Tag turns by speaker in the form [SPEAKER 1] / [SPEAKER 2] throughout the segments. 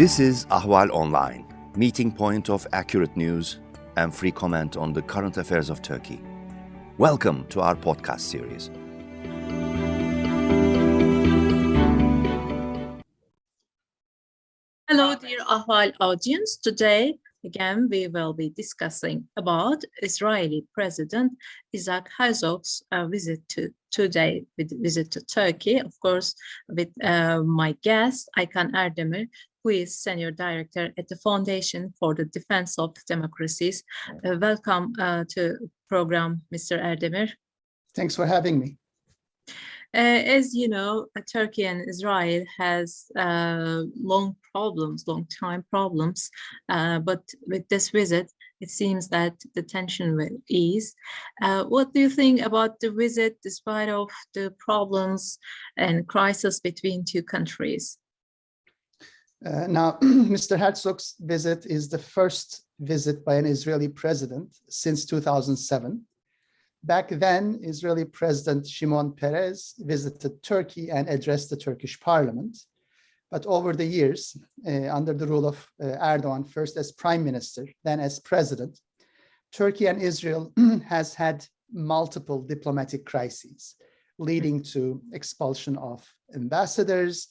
[SPEAKER 1] This is Ahval Online, meeting point of accurate news and free comment on the current affairs of Turkey. Welcome to our podcast series.
[SPEAKER 2] Hello, dear Ahval audience. Today, again, we will be discussing about Israeli President Isaac Herzog's visit to Turkey, of course, with my guest, Aykan Erdemir, who is Senior Director at the Foundation for the Defense of Democracies. Welcome to program, Mr. Erdemir.
[SPEAKER 3] Thanks for having me.
[SPEAKER 2] As you know, Turkey and Israel has long time problems, but with this visit, it seems that the tension will ease. What do you think about the visit, despite of the problems and crisis between two countries?
[SPEAKER 3] Now, Mr. Herzog's visit is the first visit by an Israeli president since 2007. Back then, Israeli President Shimon Peres visited Turkey and addressed the Turkish parliament. But over the years, under the rule of Erdoğan, first as prime minister, then as president, Turkey and Israel has had multiple diplomatic crises, leading to expulsion of ambassadors,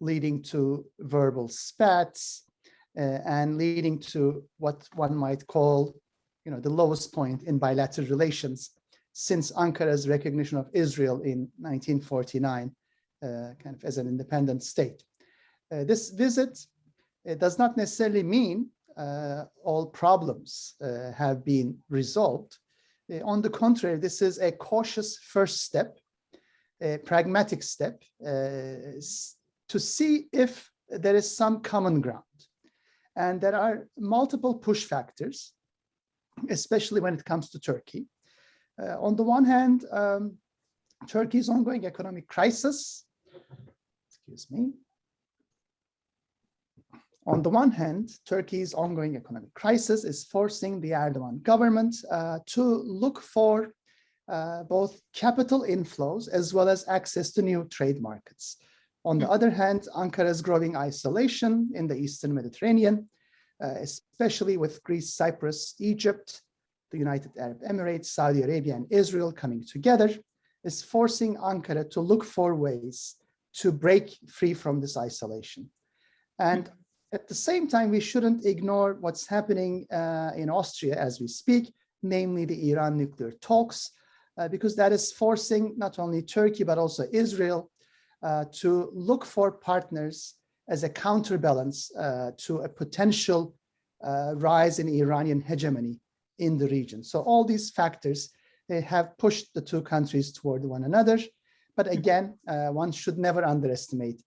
[SPEAKER 3] leading to verbal spats, and leading to what one might call, the lowest point in bilateral relations since Ankara's recognition of Israel in 1949, kind of as an independent state. This visit does not necessarily mean all problems have been resolved. On the contrary, this is a cautious first step, a pragmatic step to see if there is some common ground. And there are multiple push factors, especially when it comes to Turkey. On the one hand, Turkey's ongoing economic crisis, On the one hand, Turkey's ongoing economic crisis is forcing the Erdoğan government to look for both capital inflows as well as access to new trade markets. On the other hand, Ankara's growing isolation in the Eastern Mediterranean, especially with Greece, Cyprus, Egypt, the United Arab Emirates, Saudi Arabia, and Israel coming together, is forcing Ankara to look for ways to break free from this isolation. And at the same time, we shouldn't ignore what's happening in Austria as we speak, namely the Iran nuclear talks, because that is forcing not only Turkey, but also Israel to look for partners as a counterbalance to a potential rise in Iranian hegemony in the region. So all these factors have pushed the two countries toward one another. But again, one should never underestimate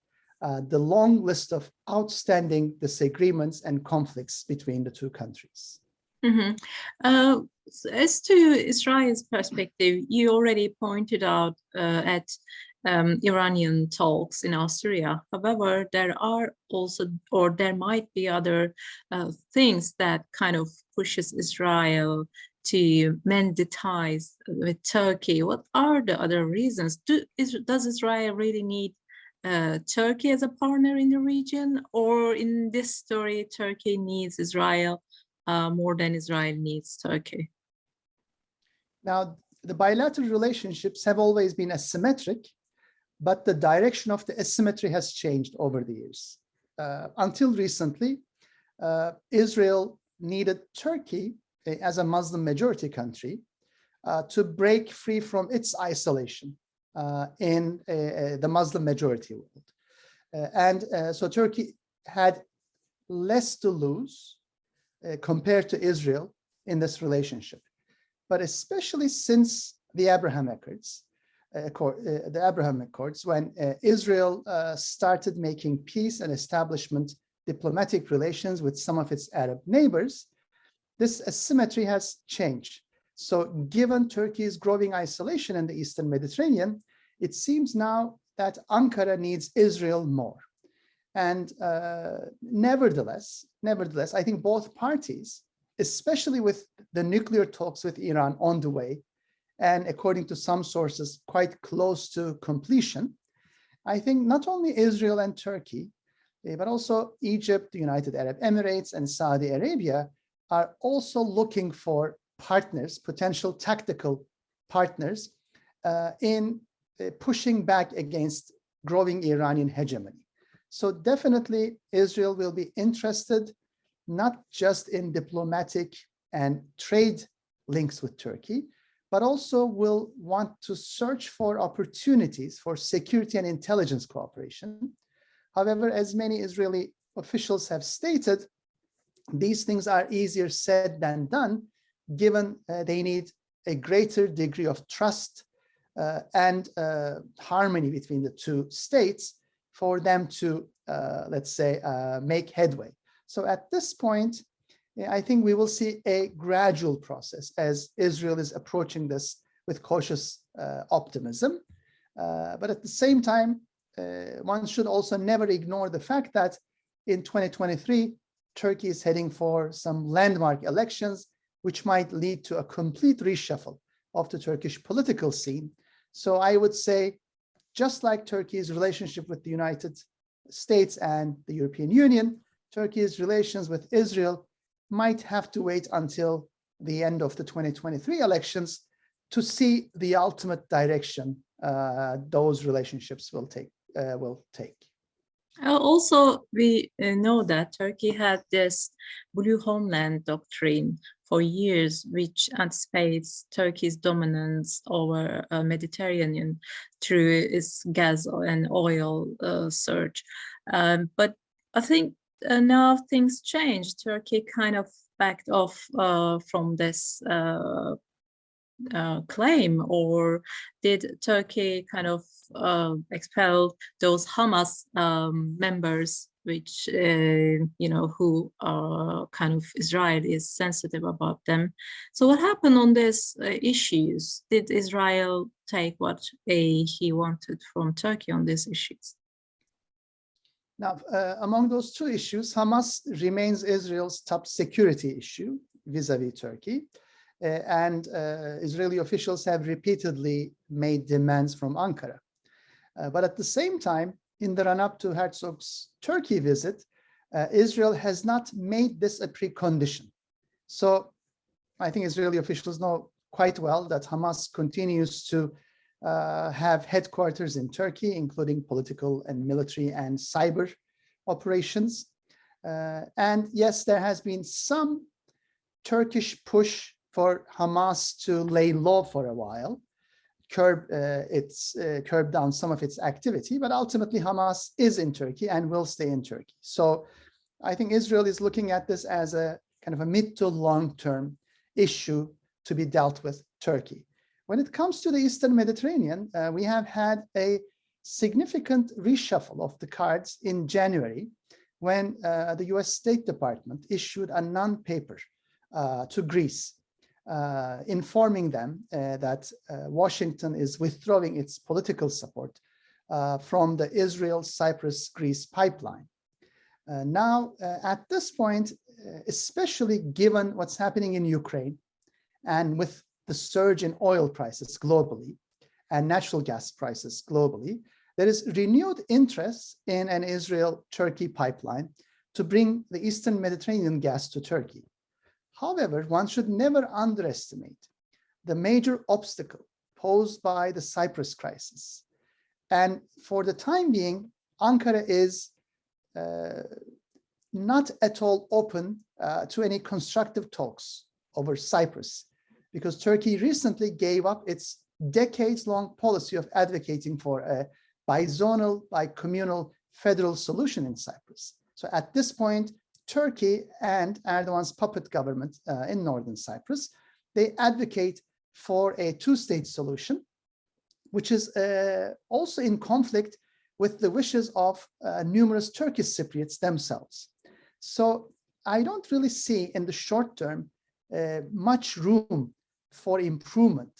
[SPEAKER 3] the long list of outstanding disagreements and conflicts between the two countries.
[SPEAKER 2] Mm-hmm. As to Israel's perspective, you already pointed out at Iranian talks in Austria. However, there are also, or there might be other things that kind of pushes Israel to mend the ties with Turkey. What are the other reasons? Does Israel really need Turkey as a partner in the region, or in this story, Turkey needs Israel more than Israel needs Turkey?
[SPEAKER 3] Now, the bilateral relationships have always been asymmetric, but the direction of the asymmetry has changed over the years. Until recently, Israel needed Turkey as a Muslim majority country to break free from its isolation in the Muslim majority world. So Turkey had less to lose compared to Israel in this relationship. But especially since the Abraham Accords, when Israel started making peace and establishment diplomatic relations with some of its Arab neighbors, this asymmetry has changed. So given Turkey's growing isolation in the Eastern Mediterranean, it seems now that Ankara needs Israel more. And nevertheless, I think both parties, especially with the nuclear talks with Iran on the way, and according to some sources, quite close to completion, I think not only Israel and Turkey but also Egypt, the United Arab Emirates, and Saudi Arabia are also looking for partners, potential tactical partners, in pushing back against growing Iranian hegemony. So definitely Israel will be interested not just in diplomatic and trade links with Turkey, but also will want to search for opportunities for security and intelligence cooperation. However, as many Israeli officials have stated, these things are easier said than done, given they need a greater degree of trust and harmony between the two states for them to, let's say, make headway. So at this point, I think we will see a gradual process as Israel is approaching this with cautious optimism. But at the same time, one should also never ignore the fact that in 2023, Turkey is heading for some landmark elections, which might lead to a complete reshuffle of the Turkish political scene. So I would say, just like Turkey's relationship with the United States and the European Union, Turkey's relations with Israel might have to wait until the end of the 2023 elections to see the ultimate direction those relationships will take.
[SPEAKER 2] Also, we know that Turkey had this blue homeland doctrine for years, which anticipates Turkey's dominance over Mediterranean through its gas and oil surge. But I think now things changed. Turkey kind of backed off from this claim, or did Turkey kind of expel those Hamas members, which who are kind of Israel is sensitive about them? So what happened on these issues? Did Israel take what he wanted from Turkey on these issues?
[SPEAKER 3] Now, among those two issues, Hamas remains Israel's top security issue vis-a-vis Turkey. And Israeli officials have repeatedly made demands from Ankara. But at the same time, in the run-up to Herzog's Turkey visit, Israel has not made this a precondition. So I think Israeli officials know quite well that Hamas continues to have headquarters in Turkey, including political and military and cyber operations. And yes, there has been some Turkish push for Hamas to lay low for a while, curb down some of its activity, but ultimately Hamas is in Turkey and will stay in Turkey. So I think Israel is looking at this as a kind of a mid to long-term issue to be dealt with Turkey. When it comes to the Eastern Mediterranean, we have had a significant reshuffle of the cards in January when the US State Department issued a non-paper to Greece, informing them that Washington is withdrawing its political support from the Israel-Cyprus-Greece pipeline. Now, at this point, especially given what's happening in Ukraine and with the surge in oil prices globally and natural gas prices globally, there is renewed interest in an Israel-Turkey pipeline to bring the Eastern Mediterranean gas to Turkey. However, one should never underestimate the major obstacle posed by the Cyprus crisis. And for the time being, Ankara is not at all open to any constructive talks over Cyprus, because Turkey recently gave up its decades-long policy of advocating for a bizonal, bicommunal federal solution in Cyprus. So at this point, Turkey and Erdogan's puppet government in northern Cyprus, they advocate for a two-state solution, which is also in conflict with the wishes of numerous Turkish Cypriots themselves. So I don't really see in the short term much room for improvement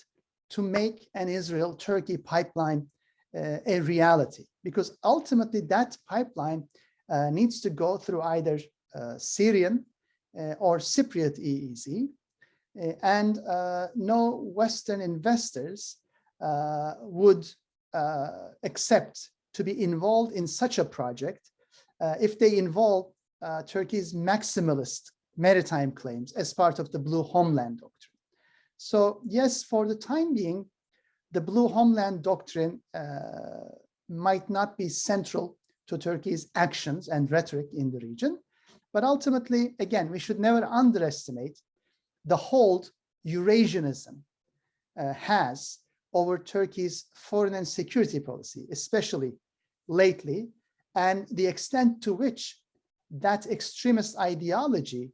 [SPEAKER 3] to make an Israel-Turkey pipeline a reality, because ultimately that pipeline needs to go through either Syrian or Cypriot EEZ, and no Western investors would accept to be involved in such a project if they involve Turkey's maximalist maritime claims as part of the Blue Homeland Doctrine. So yes, for the time being, the Blue Homeland Doctrine might not be central to Turkey's actions and rhetoric in the region, but ultimately, again, we should never underestimate the hold Eurasianism has over Turkey's foreign and security policy, especially lately, and the extent to which that extremist ideology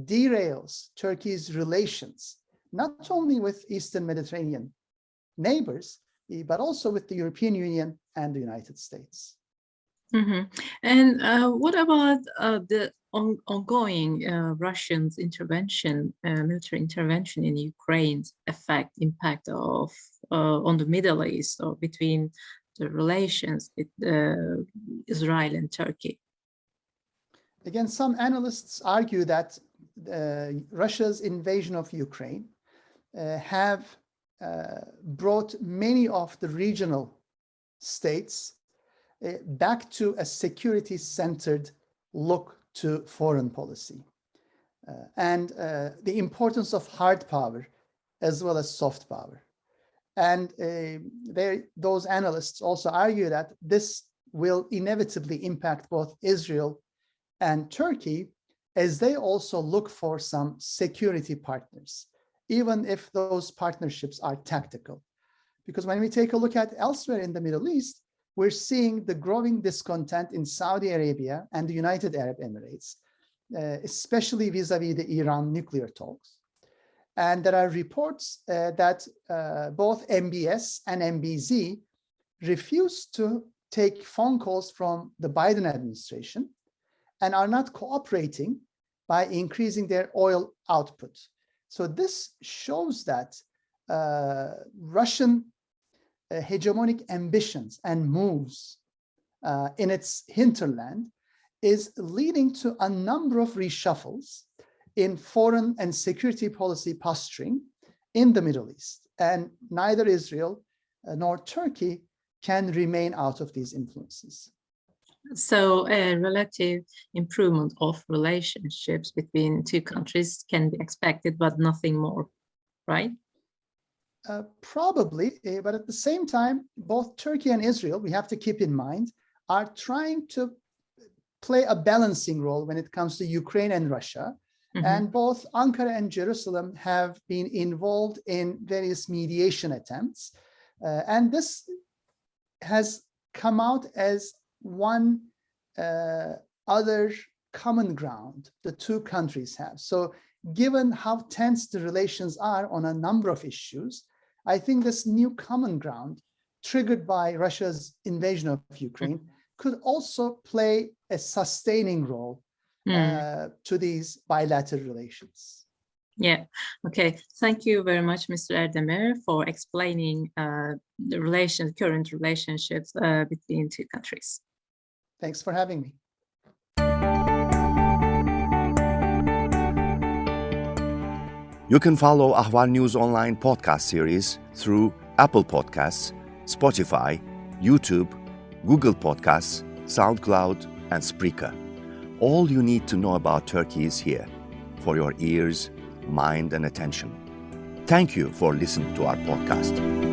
[SPEAKER 3] derails Turkey's relations, not only with Eastern Mediterranean neighbors, but also with the European Union and the United States.
[SPEAKER 2] Mm-hmm. And what about the ongoing Russian intervention, military intervention in Ukraine's impact of on the Middle East, or between the relations with Israel and Turkey?
[SPEAKER 3] Again, some analysts argue that Russia's invasion of Ukraine have brought many of the regional states back to a security-centered look to foreign policy, and the importance of hard power as well as soft power. And those analysts also argue that this will inevitably impact both Israel and Turkey, as they also look for some security partners, even if those partnerships are tactical. Because when we take a look at elsewhere in the Middle East, we're seeing the growing discontent in Saudi Arabia and the United Arab Emirates, especially vis-a-vis the Iran nuclear talks. And there are reports that both MBS and MBZ refuse to take phone calls from the Biden administration and are not cooperating by increasing their oil output. So this shows that Russian hegemonic ambitions and moves in its hinterland is leading to a number of reshuffles in foreign and security policy posturing in the Middle East. And neither Israel nor Turkey can remain out of these influences.
[SPEAKER 2] So a relative improvement of relationships between two countries can be expected, but nothing more, right?
[SPEAKER 3] Probably, but at the same time, both Turkey and Israel, we have to keep in mind, are trying to play a balancing role when it comes to Ukraine and Russia. Mm-hmm. And both Ankara and Jerusalem have been involved in various mediation attempts. And this has come out as one other common ground the two countries have. So given how tense the relations are on a number of issues, I think this new common ground triggered by Russia's invasion of Ukraine could also play a sustaining role to these bilateral relations.
[SPEAKER 2] Yeah, okay. Thank you very much, Mr. Erdemir, for explaining the current relationships between two countries.
[SPEAKER 3] Thanks for having me.
[SPEAKER 1] You can follow Ahval News Online podcast series through Apple Podcasts, Spotify, YouTube, Google Podcasts, SoundCloud, and Spreaker. All you need to know about Turkey is here, for your ears, mind, and attention. Thank you for listening to our podcast.